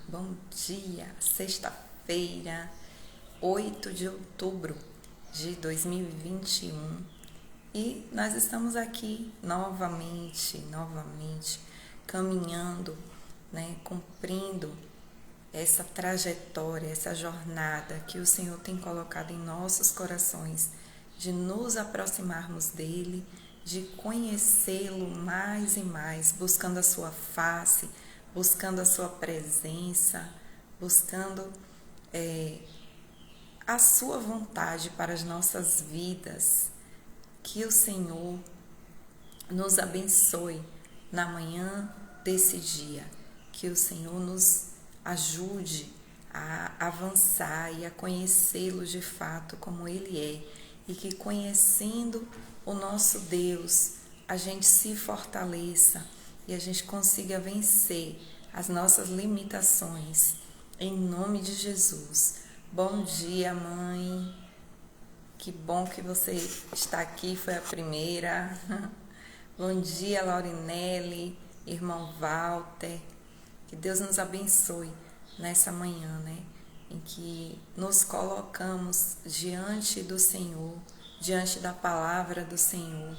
bom dia, sexta-feira, 8 de outubro de 2021 e nós estamos aqui novamente, caminhando, cumprindo essa trajetória, essa jornada que o Senhor tem colocado em nossos corações, de nos aproximarmos dEle, de conhecê-lo mais e mais, buscando a sua face, buscando a sua presença, buscando a sua vontade para as nossas vidas. Que o Senhor nos abençoe na manhã desse dia, que o Senhor nos ajude a avançar e a conhecê-lo de fato como Ele é, e que conhecendo o nosso Deus, a gente se fortaleça e a gente consiga vencer as nossas limitações, em nome de Jesus. Bom dia, mãe, que bom que você está aqui, foi a primeira. Bom dia, Laurinelli, irmão Walter, que Deus nos abençoe nessa manhã, em que nos colocamos diante do Senhor, diante da palavra do Senhor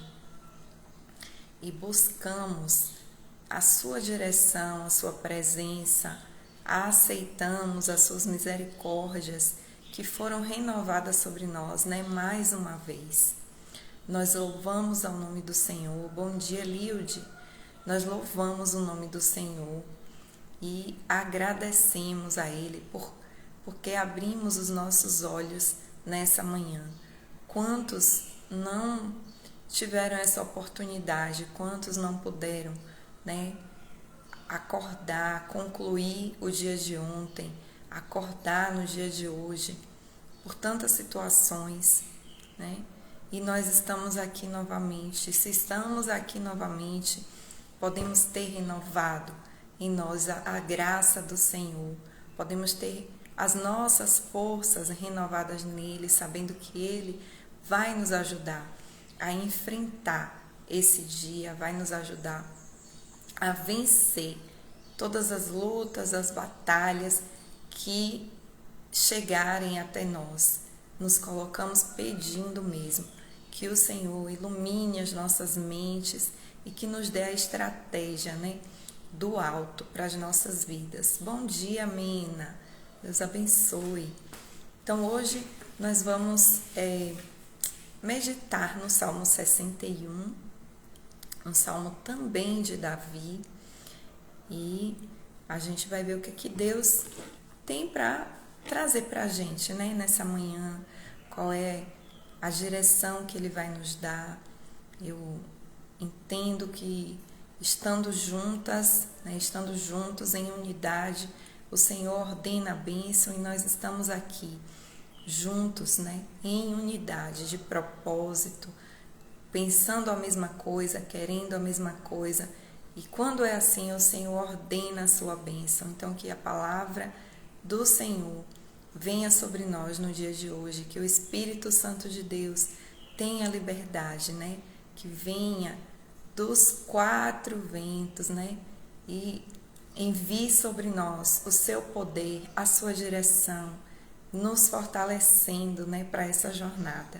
e buscamos a sua direção, a sua presença, aceitamos as suas misericórdias que foram renovadas sobre nós, mais uma vez. Nós louvamos ao nome do Senhor. Bom dia, Lilde. Nós louvamos o nome do Senhor e agradecemos a Ele porque abrimos os nossos olhos nessa manhã. Quantos não tiveram essa oportunidade, quantos não puderam, acordar, concluir o dia de ontem, acordar no dia de hoje, por tantas situações, E nós estamos aqui novamente. Se estamos aqui novamente, podemos ter renovado em nós a graça do Senhor, podemos ter as nossas forças renovadas nele, sabendo que Ele vai nos ajudar a enfrentar esse dia, vai nos ajudar a vencer todas as lutas, as batalhas que chegarem até nós. Nos colocamos pedindo mesmo que o Senhor ilumine as nossas mentes e que nos dê a estratégia, do alto para as nossas vidas. Bom dia, Mena. Deus abençoe. Então, hoje nós vamos meditar no Salmo 61, um salmo também de Davi, e a gente vai ver o que Deus tem para trazer para a gente, nessa manhã, qual é a direção que Ele vai nos dar. Eu entendo que estando juntas, estando juntos em unidade, o Senhor ordena a bênção e nós estamos aqui juntos, em unidade de propósito, pensando a mesma coisa, querendo a mesma coisa. E quando é assim, o Senhor ordena a sua bênção. Então, que a palavra do Senhor venha sobre nós no dia de hoje, que o Espírito Santo de Deus tenha liberdade, que venha dos quatro ventos, e envie sobre nós o seu poder, a sua direção, nos fortalecendo, para essa jornada.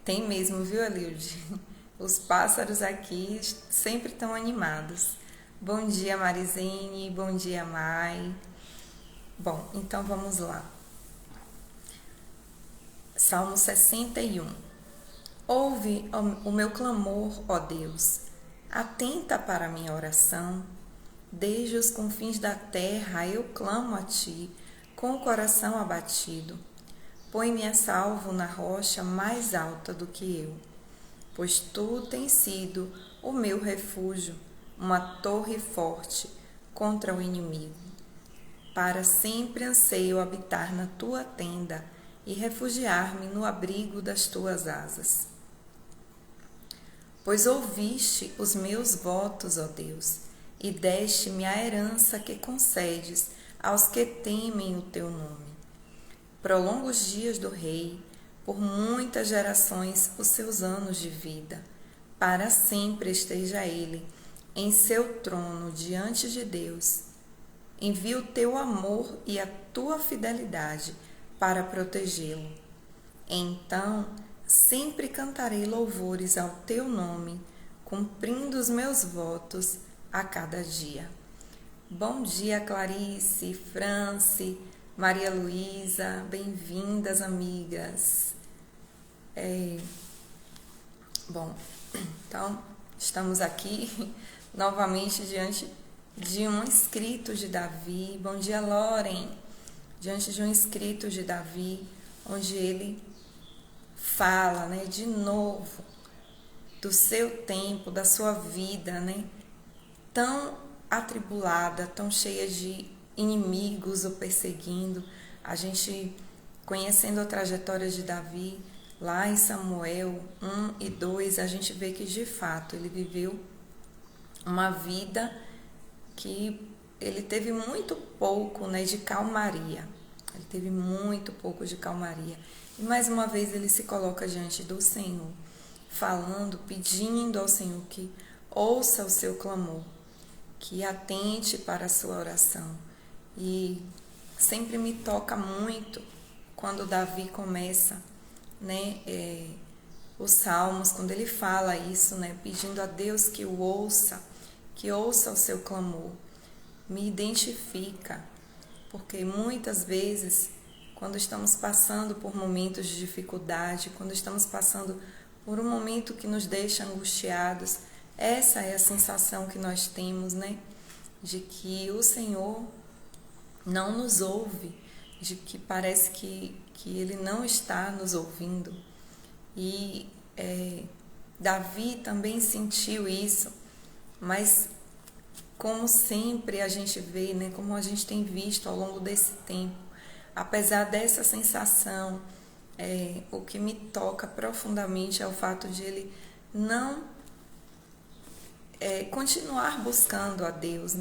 Tem mesmo, viu, Elilde? Os pássaros aqui sempre estão animados. Bom dia, Marizene, bom dia, Mai. Bom, então vamos lá. Salmo 61. Ouve o meu clamor, ó Deus, atenta para a minha oração. Desde os confins da terra eu clamo a Ti, com o coração abatido. Põe-me a salvo na rocha mais alta do que eu, pois Tu tens sido o meu refúgio, uma torre forte contra o inimigo. Para sempre anseio habitar na Tua tenda e refugiar-me no abrigo das Tuas asas. Pois ouviste os meus votos, ó Deus, e deste-me a herança que concedes aos que temem o Teu nome. Prolonga os dias do rei, por muitas gerações os seus anos de vida. Para sempre esteja ele em seu trono diante de Deus. envia o teu amor e a tua fidelidade para protegê-lo. Então, sempre cantarei louvores ao teu nome, cumprindo os meus votos a cada dia. Bom dia, Clarice, Franci, Maria Luísa, bem-vindas, amigas. Então, estamos aqui novamente diante de um escrito de Davi. Bom dia, Loren. Diante de um escrito de Davi, onde ele fala, de novo, do seu tempo, da sua vida, tão atribulada, tão cheia de inimigos o perseguindo. A gente, conhecendo a trajetória de Davi, lá em Samuel 1 e 2, a gente vê que, de fato, ele viveu uma vida que ele teve muito pouco, de calmaria. Ele teve muito pouco de calmaria. E, mais uma vez, ele se coloca diante do Senhor, falando, pedindo ao Senhor que ouça o seu clamor, que atente para a sua oração. E sempre me toca muito quando Davi começa, os Salmos, quando ele fala isso, pedindo a Deus que o ouça, que ouça o seu clamor. Me identifica, porque muitas vezes, quando estamos passando por momentos de dificuldade, quando estamos passando por um momento que nos deixa angustiados, essa é a sensação que nós temos, de que o Senhor não nos ouve, de que parece que Ele não está nos ouvindo. E Davi também sentiu isso, mas como sempre a gente vê, como a gente tem visto ao longo desse tempo, apesar dessa sensação, o que me toca profundamente é o fato de ele não continuar buscando a Deus,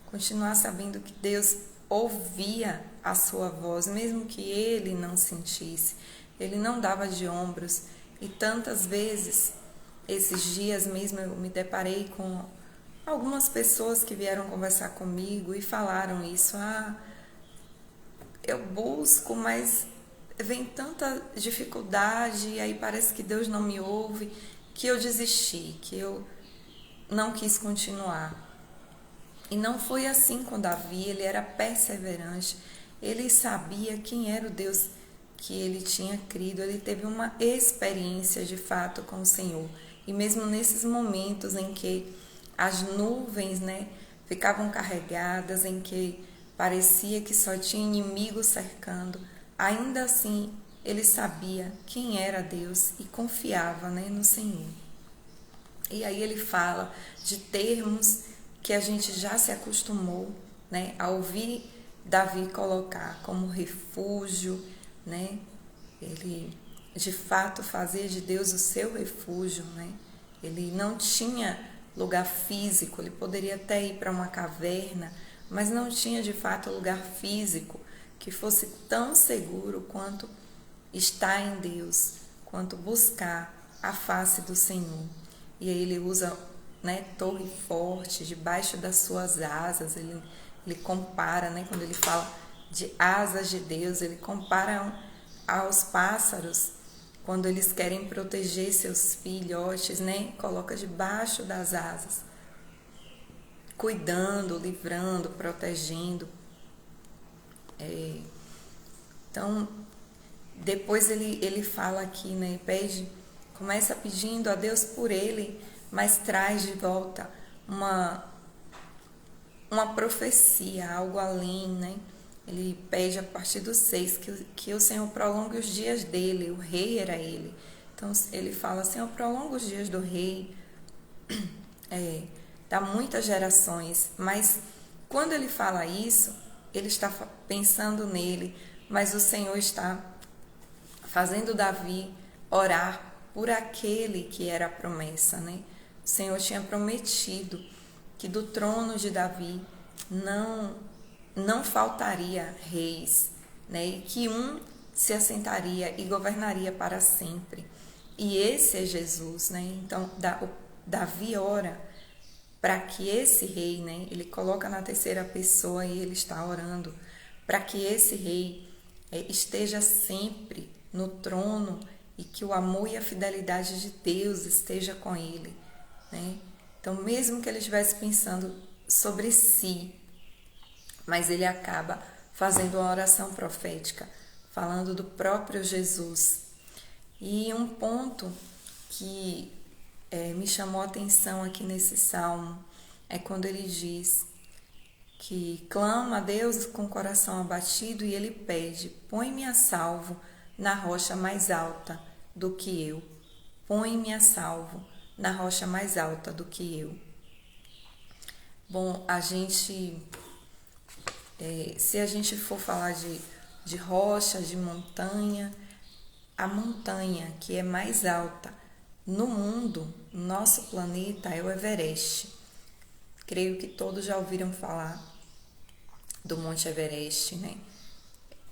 continuar sabendo que Deus ouvia a sua voz, mesmo que ele não sentisse, ele não dava de ombros. E tantas vezes, esses dias mesmo, eu me deparei com algumas pessoas que vieram conversar comigo e falaram isso: eu busco, mas vem tanta dificuldade e aí parece que Deus não me ouve, que eu desisti, que eu não quis continuar. E não foi assim com Davi. Ele era perseverante, ele sabia quem era o Deus que ele tinha crido, ele teve uma experiência de fato com o Senhor. E mesmo nesses momentos em que as nuvens ficavam carregadas, em que parecia que só tinha inimigos cercando, ainda assim ele sabia quem era Deus e confiava no Senhor. E aí ele fala de termos que a gente já se acostumou a ouvir Davi colocar como refúgio, Ele de fato fazia de Deus o seu refúgio, Ele não tinha lugar físico, ele poderia até ir para uma caverna, mas não tinha de fato lugar físico que fosse tão seguro quanto estar em Deus, quanto buscar a face do Senhor. E aí ele usa torre forte, debaixo das suas asas. Ele compara, quando ele fala de asas de Deus, ele compara aos pássaros, quando eles querem proteger seus filhotes, coloca debaixo das asas, cuidando, livrando, protegendo. Então, depois ele fala aqui, pede, começa pedindo a Deus por ele, mas traz de volta uma profecia, algo além, Ele pede a partir do 6 que o Senhor prolongue os dias dele. O rei era ele. Então ele fala: Senhor, prolonga os dias do rei. Dá muitas gerações. Mas quando ele fala isso, ele está pensando nele. Mas o Senhor está fazendo Davi orar por aquele que era a promessa, O Senhor tinha prometido que do trono de Davi não faltaria reis, e que um se assentaria e governaria para sempre. E esse é Jesus, Então, Davi ora para que esse rei, né, ele coloca na terceira pessoa e ele está orando, para que esse rei esteja sempre no trono e que o amor e a fidelidade de Deus esteja com ele, né? Então, mesmo que ele estivesse pensando sobre si, mas ele acaba fazendo uma oração profética, falando do próprio Jesus. E um ponto que me chamou a atenção aqui nesse salmo é quando ele diz que clama a Deus com o coração abatido e ele pede: põe-me a salvo na rocha mais alta do que eu. Põe-me a salvo na rocha mais alta do que eu. Bom, se a gente for falar de rocha, de montanha, a montanha que é mais alta no mundo, no nosso planeta, é o Everest. Creio que todos já ouviram falar do Monte Everest, né?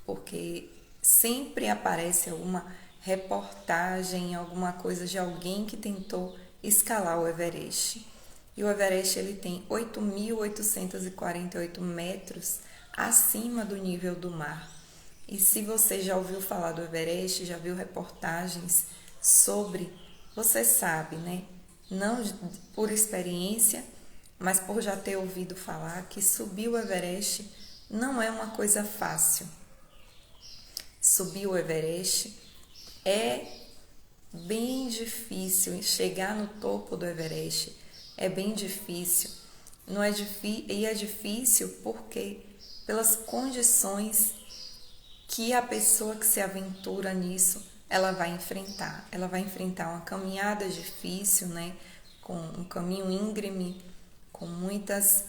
Porque sempre aparece alguma reportagem, alguma coisa de alguém que tentou escalar o Everest. E o Everest ele tem 8.848 metros acima do nível do mar. E se você já ouviu falar do Everest, já viu reportagens sobre, você sabe, né? Não por experiência, mas por já ter ouvido falar que subir o Everest não é uma coisa fácil. Subir o Everest é bem difícil, chegar no topo do Everest é bem difícil. Não é e é difícil porque pelas condições que a pessoa que se aventura nisso, ela vai enfrentar. Ela vai enfrentar uma caminhada difícil, né? Com um caminho íngreme, com muitas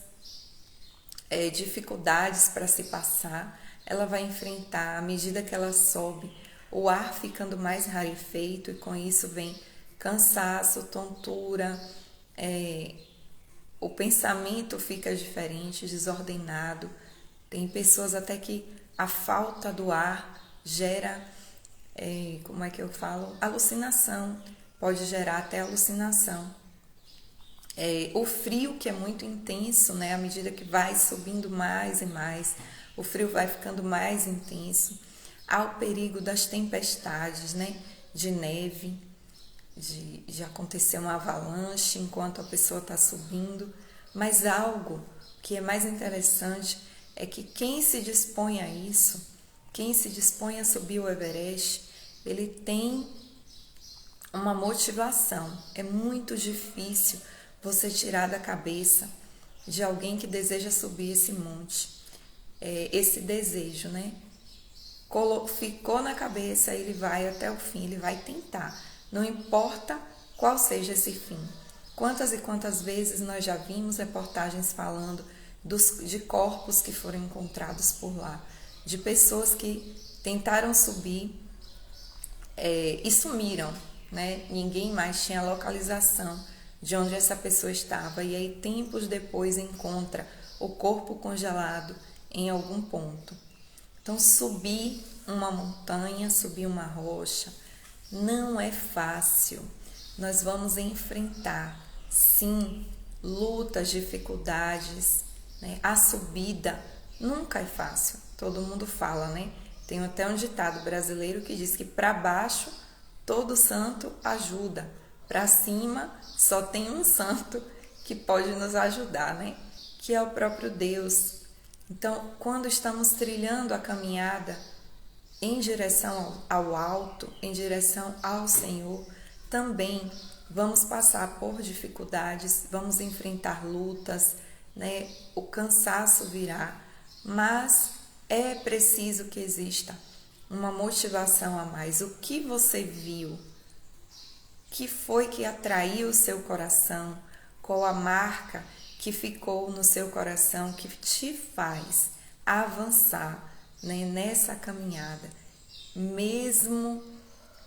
dificuldades para se passar. Ela vai enfrentar, à medida que ela sobe, o ar ficando mais rarefeito e com isso vem cansaço, tontura, o pensamento fica diferente, desordenado. Tem pessoas até que a falta do ar gera, alucinação, pode gerar até alucinação. O frio, que é muito intenso, né? À medida que vai subindo mais e mais, o frio vai ficando mais intenso. Há o perigo das tempestades, né? De neve, de acontecer uma avalanche enquanto a pessoa está subindo. Mas algo que é mais interessante é que quem se dispõe a isso, quem se dispõe a subir o Everest, ele tem uma motivação. É muito difícil você tirar da cabeça de alguém que deseja subir esse monte. Esse desejo, né? Ficou na cabeça, ele vai até o fim, ele vai tentar. Não importa qual seja esse fim. Quantas e quantas vezes nós já vimos reportagens falando de corpos que foram encontrados por lá, de pessoas que tentaram subir e sumiram, né? Ninguém mais tinha localização de onde essa pessoa estava, e aí tempos depois encontra o corpo congelado em algum ponto. Então, subir uma montanha, subir uma rocha, não é fácil. Nós vamos enfrentar, sim, lutas, dificuldades, né? A subida nunca é fácil. Todo mundo fala, né? Tem até um ditado brasileiro que diz que para baixo todo santo ajuda, para cima só tem um santo que pode nos ajudar, né? Que é o próprio Deus. Então, quando estamos trilhando a caminhada em direção ao alto, em direção ao Senhor, também vamos passar por dificuldades, vamos enfrentar lutas, né? O cansaço virá, mas é preciso que exista uma motivação a mais. O que você viu? Que foi que atraiu o seu coração? Qual a marca que ficou no seu coração que te faz avançar, né, nessa caminhada, mesmo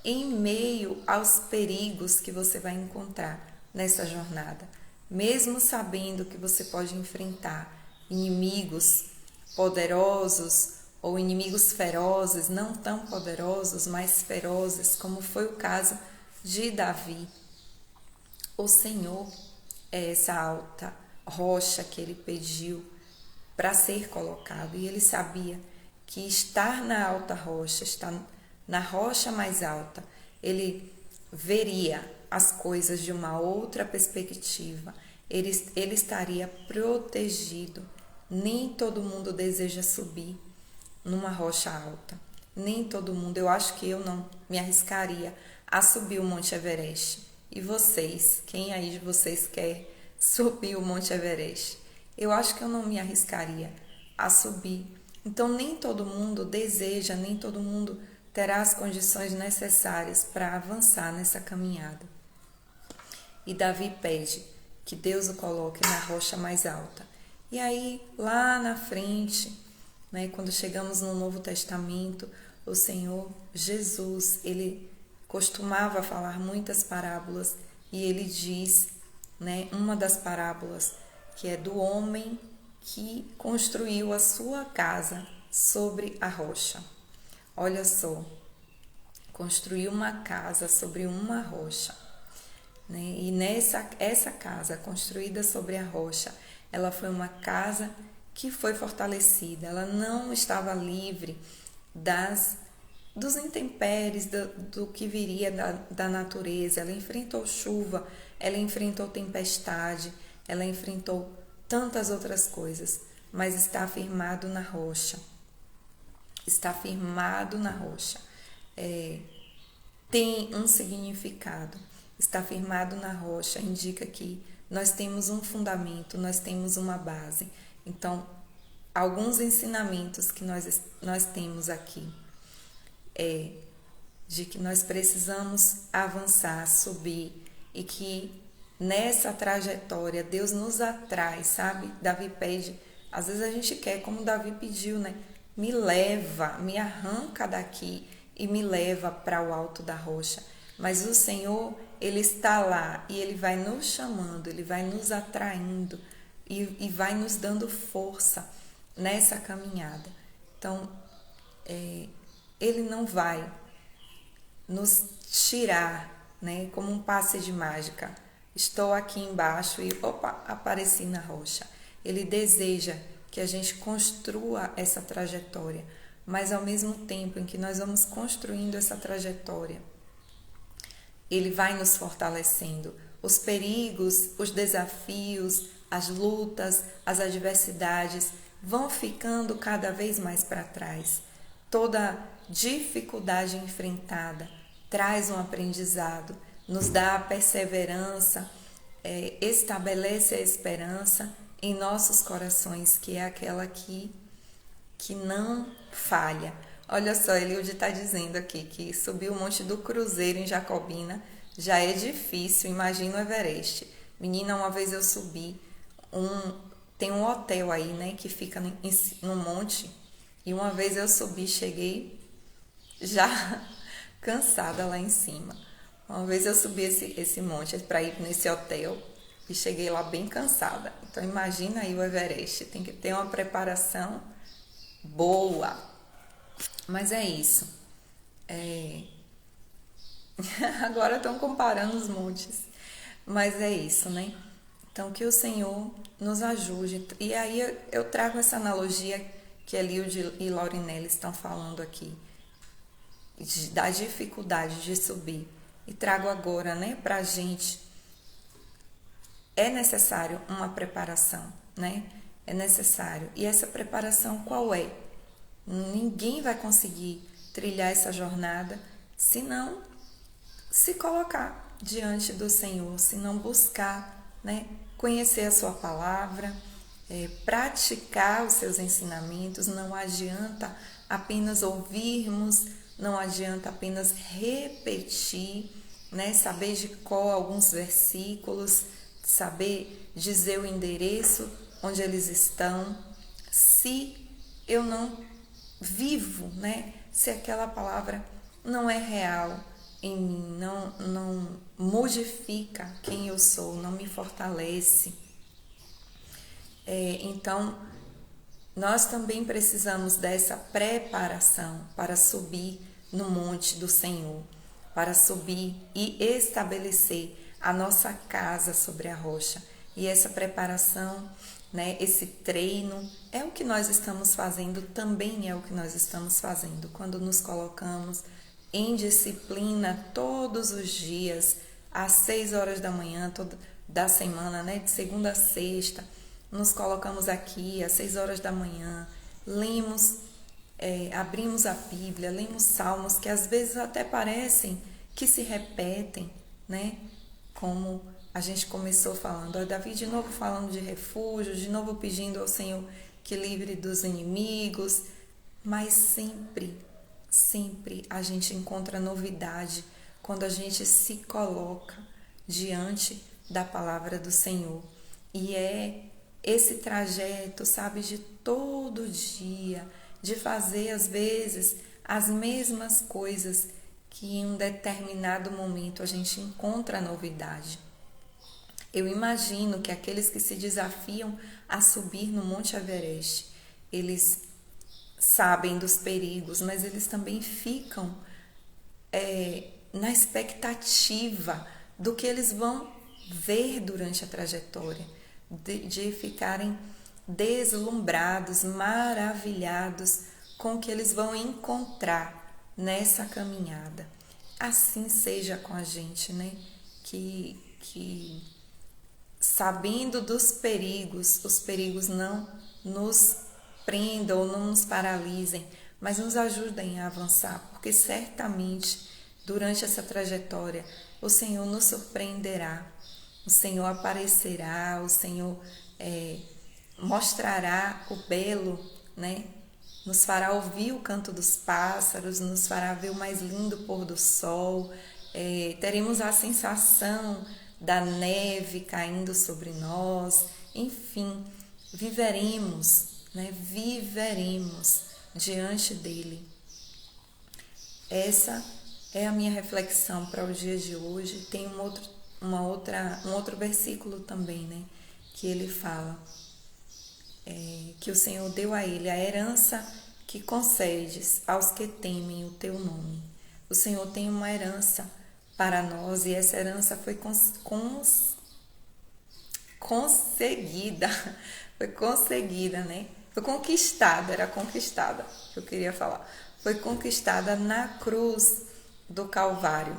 em meio aos perigos que você vai encontrar nessa jornada, mesmo sabendo que você pode enfrentar inimigos poderosos ou inimigos ferozes, não tão poderosos, mas ferozes, como foi o caso de Davi. O Senhor é essa rocha que ele pediu para ser colocado. E ele sabia que estar na alta rocha, estar na rocha mais alta, ele veria as coisas de uma outra perspectiva. Ele estaria protegido. Nem todo mundo deseja subir numa rocha alta. Nem todo mundo. Eu acho que eu não me arriscaria a subir o Monte Everest. E vocês? Quem aí de vocês quer subir o Monte Everest? Eu acho que eu não me arriscaria a subir. Então, nem todo mundo deseja, nem todo mundo terá as condições necessárias para avançar nessa caminhada. E Davi pede que Deus o coloque na rocha mais alta. E aí, lá na frente, né, quando chegamos no Novo Testamento, o Senhor Jesus, ele costumava falar muitas parábolas e ele diz, né, uma das parábolas que é do homem que construiu a sua casa sobre a rocha. Olha só, construiu uma casa sobre uma rocha, né? E essa casa construída sobre a rocha, ela foi uma casa que foi fortalecida. Ela não estava livre dos intempéries, do que viria da natureza. Ela enfrentou chuva, ela enfrentou tempestade, ela enfrentou tantas outras coisas, mas está firmado na rocha. Está firmado na rocha. Tem um significado. Está firmado na rocha indica que nós temos um fundamento, nós temos uma base. Então, alguns ensinamentos que nós temos aqui é de que nós precisamos avançar, subir, e que nessa trajetória Deus nos atrai, sabe? Davi pede, às vezes a gente quer, como Davi pediu, né? Me leva, me arranca daqui e me leva para o alto da rocha. Mas o Senhor, ele está lá e ele vai nos chamando, ele vai nos atraindo e vai nos dando força nessa caminhada. Então, ele não vai nos tirar, né, como um passe de mágica. Estou aqui embaixo e opa, apareci na rocha. Ele deseja que a gente construa essa trajetória, mas ao mesmo tempo em que nós vamos construindo essa trajetória, ele vai nos fortalecendo. Os perigos, os desafios, as lutas, as adversidades vão ficando cada vez mais para trás. Toda dificuldade enfrentada traz um aprendizado, nos dá a perseverança, estabelece a esperança em nossos corações, que é aquela que não falha. Olha só, Eliud está dizendo aqui que subir o Monte do Cruzeiro em Jacobina já é difícil, imagina o Everest. Menina, uma vez eu subi, tem um hotel aí, né, que fica no monte, e uma vez eu subi, cheguei já cansada lá em cima. Uma vez eu subi esse monte para ir nesse hotel e cheguei lá bem cansada. Então imagina aí o Everest, tem que ter uma preparação boa. Mas é isso. Agora estão comparando os montes. Mas é isso, né? Então que o Senhor nos ajude. E aí eu trago essa analogia que Eliud e Laurinelli estão falando aqui, da dificuldade de subir. E trago agora, né, pra gente. É necessário uma preparação, né? É necessário. E essa preparação qual é? Ninguém vai conseguir trilhar essa jornada se não se colocar diante do Senhor, se não buscar, né, conhecer a sua palavra, praticar os seus ensinamentos. Não adianta apenas ouvirmos, não adianta apenas repetir, né, saber de cor alguns versículos, saber dizer o endereço onde eles estão, se eu não vivo, né, se aquela palavra não é real em mim, não modifica quem eu sou, não me fortalece. Então, nós também precisamos dessa preparação para subir no monte do Senhor, para subir e estabelecer a nossa casa sobre a rocha. E essa preparação, né, esse treino é o que nós estamos fazendo, também é o que nós estamos fazendo quando nos colocamos em disciplina todos os dias, às 6 horas da manhã da semana, né, de segunda a sexta, nos colocamos aqui às 6 horas da manhã, lemos, abrimos a Bíblia, lemos salmos que às vezes até parecem que se repetem, né, como a gente começou falando, Davi de novo falando de refúgio, de novo pedindo ao Senhor que livre dos inimigos, mas sempre a gente encontra novidade quando a gente se coloca diante da palavra do Senhor. E é esse trajeto, sabe, de todo dia, de fazer às vezes as mesmas coisas que em um determinado momento a gente encontra a novidade. Eu imagino que aqueles que se desafiam a subir no Monte Everest, eles sabem dos perigos, mas eles também ficam na expectativa do que eles vão ver durante a trajetória, de ficarem deslumbrados, maravilhados com o que eles vão encontrar nessa caminhada. Assim seja com a gente, né? Que sabendo dos perigos, os perigos não nos prendam ou não nos paralisem, mas nos ajudem a avançar, porque certamente durante essa trajetória o Senhor nos surpreenderá, o Senhor aparecerá, o Senhor mostrará o belo, né? Nos fará ouvir o canto dos pássaros, nos fará ver o mais lindo pôr do sol, teremos a sensação da neve caindo sobre nós, enfim, viveremos, né? Viveremos diante dele. Essa é a minha reflexão para o dia de hoje. Tem um outro versículo também, né? Que ele fala que o Senhor deu a ele a herança que concedes aos que temem o teu nome. O Senhor tem uma herança para nós e essa herança foi conseguida, né? Foi conquistada, era conquistada, que eu queria falar. Foi conquistada na cruz do Calvário,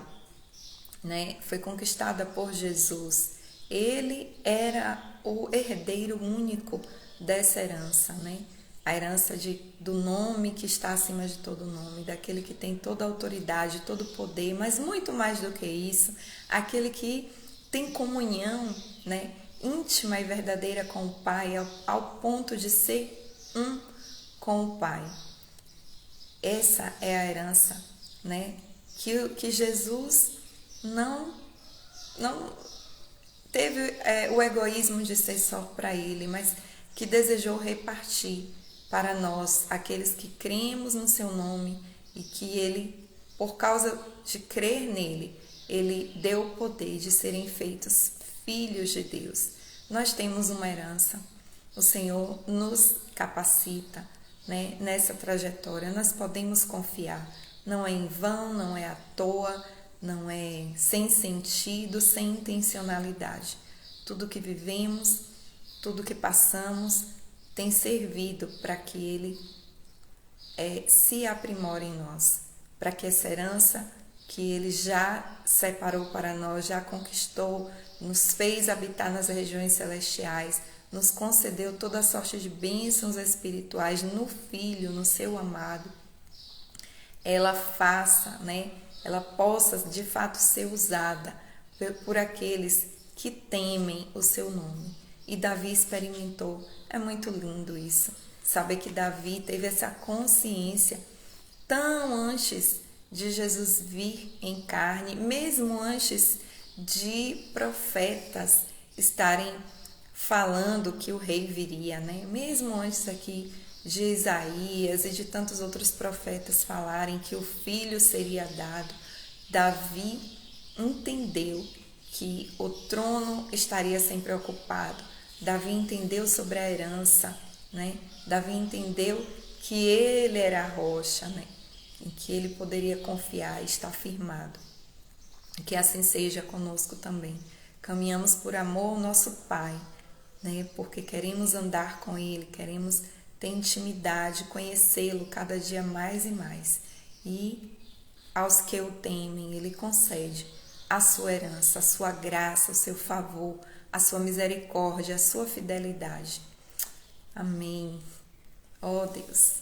né? Foi conquistada por Jesus. Ele era o herdeiro único dessa herança, né? A herança do nome que está acima de todo nome, daquele que tem toda a autoridade, todo o poder, mas muito mais do que isso, aquele que tem comunhão, né, íntima e verdadeira com o Pai, ao ponto de ser um com o Pai. Essa é a herança, né, que Jesus não teve o egoísmo de ser só para ele, mas que desejou repartir para nós, aqueles que cremos no seu nome e que ele, por causa de crer nele, ele deu o poder de serem feitos filhos de Deus. Nós temos uma herança, o Senhor nos capacita, né, nessa trajetória, nós podemos confiar, não é em vão, não é à toa, não é sem sentido, sem intencionalidade. Tudo que vivemos, tudo que passamos tem servido para que ele se aprimore em nós, para que essa herança que ele já separou para nós, já conquistou, nos fez habitar nas regiões celestiais, nos concedeu toda a sorte de bênçãos espirituais no Filho, no seu amado, ela faça, né? Ela possa de fato ser usada por aqueles que temem o seu nome. E Davi experimentou, é muito lindo isso, saber que Davi teve essa consciência tão antes de Jesus vir em carne, mesmo antes de profetas estarem falando que o rei viria, né? Mesmo antes aqui de Isaías e de tantos outros profetas falarem que o filho seria dado, Davi entendeu que o trono estaria sempre ocupado. Davi entendeu sobre a herança, né? Davi entendeu que ele era a rocha, né? Em que ele poderia confiar e estar firmado. Que assim seja conosco também. caminhamos por amor ao nosso Pai, né? Porque queremos andar com Ele, queremos ter intimidade, conhecê-lo cada dia mais e mais. E aos que o temem, Ele concede a sua herança, a sua graça, o seu favor, a sua misericórdia, a sua fidelidade. Amém. Ó Deus,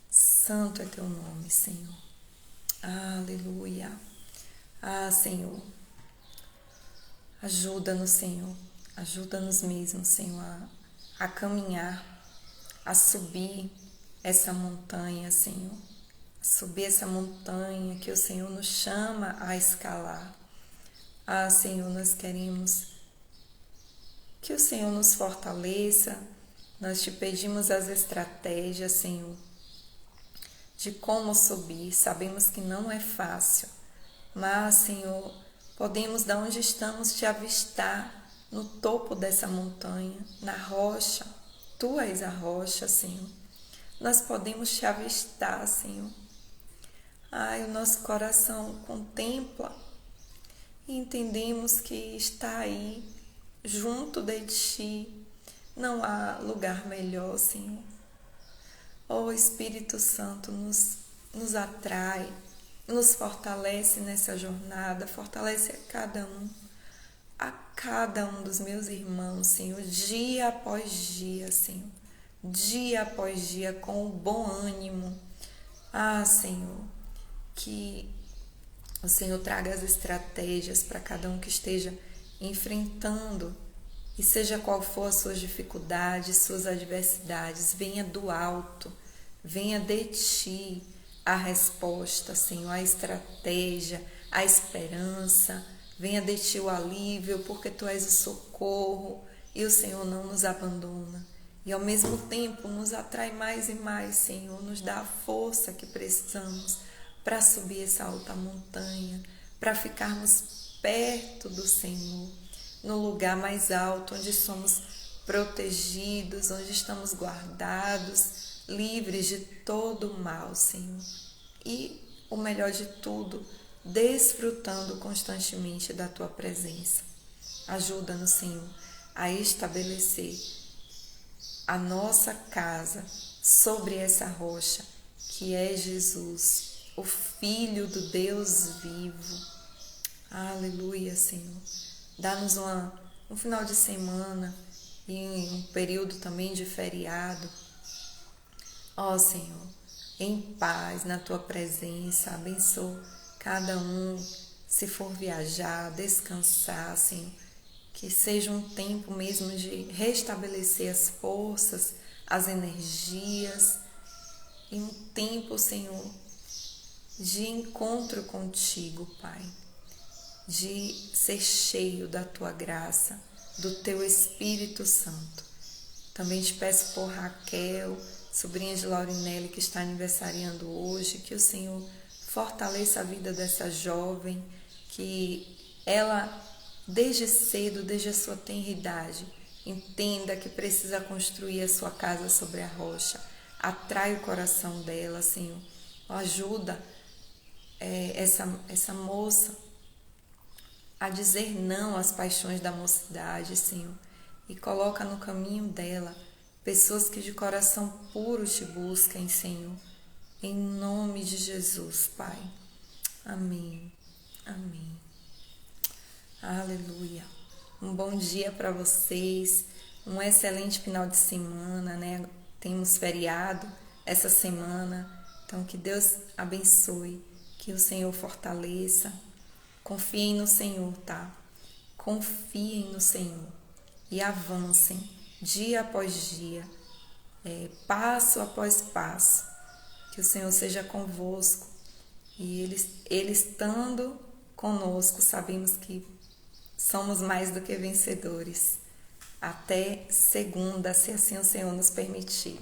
santo é teu nome, Senhor. Aleluia. Senhor, ajuda-nos, Senhor. Ajuda-nos mesmo, Senhor, a caminhar, a subir essa montanha, Senhor. A subir essa montanha que o Senhor nos chama a escalar. Senhor, nós queremos que o Senhor nos fortaleça. Nós te pedimos as estratégias, Senhor, de como subir. Sabemos que não é fácil, mas, Senhor, podemos, de onde estamos, te avistar no topo dessa montanha, na rocha. Tu és a rocha, Senhor. Nós podemos te avistar, Senhor. O nosso coração contempla e entendemos que está aí, junto de ti. Não há lugar melhor, Senhor. Espírito Santo nos atrai, nos fortalece nessa jornada, fortalece a cada um dos meus irmãos, Senhor, dia após dia, Senhor, dia após dia, com o bom ânimo. Senhor, que o Senhor traga as estratégias para cada um que esteja enfrentando, e seja qual for as suas dificuldades, suas adversidades, venha do alto, venha de ti a resposta, Senhor, a estratégia, a esperança, venha de ti o alívio, porque tu és o socorro e o Senhor não nos abandona. E ao mesmo tempo nos atrai mais e mais, Senhor, nos dá a força que precisamos para subir essa alta montanha, para ficarmos perto do Senhor, no lugar mais alto, onde somos protegidos, onde estamos guardados, livres de todo o mal, Senhor. E o melhor de tudo, desfrutando constantemente da tua presença. Ajuda-nos, Senhor, a estabelecer a nossa casa sobre essa rocha, que é Jesus, o Filho do Deus vivo. Aleluia, Senhor. Dá-nos um final de semana e um período também de feriado. Senhor, em paz, na tua presença, abençoa cada um, se for viajar, descansar, Senhor, que seja um tempo mesmo de restabelecer as forças, as energias, e um tempo, Senhor, de encontro contigo, Pai, de ser cheio da tua graça, do teu Espírito Santo. Também te peço por Raquel, sobrinha de Laurinelli, que está aniversariando hoje, que o Senhor fortaleça a vida dessa jovem, que ela, desde cedo, desde a sua tenridade, entenda que precisa construir a sua casa sobre a rocha. Atrai o coração dela, Senhor. Ajuda essa moça a dizer não às paixões da mocidade, Senhor, e coloca no caminho dela pessoas que de coração puro te busquem, Senhor, em nome de Jesus, Pai. Amém. Amém. Aleluia. Um bom dia para vocês, um excelente final de semana, né? Temos feriado essa semana, então que Deus abençoe, que o Senhor fortaleça. Confiem no Senhor, tá? Confiem no Senhor e avancem dia após dia, passo após passo. Que o Senhor seja convosco e Ele estando conosco, sabemos que somos mais do que vencedores. Até segunda, se assim o Senhor nos permitir.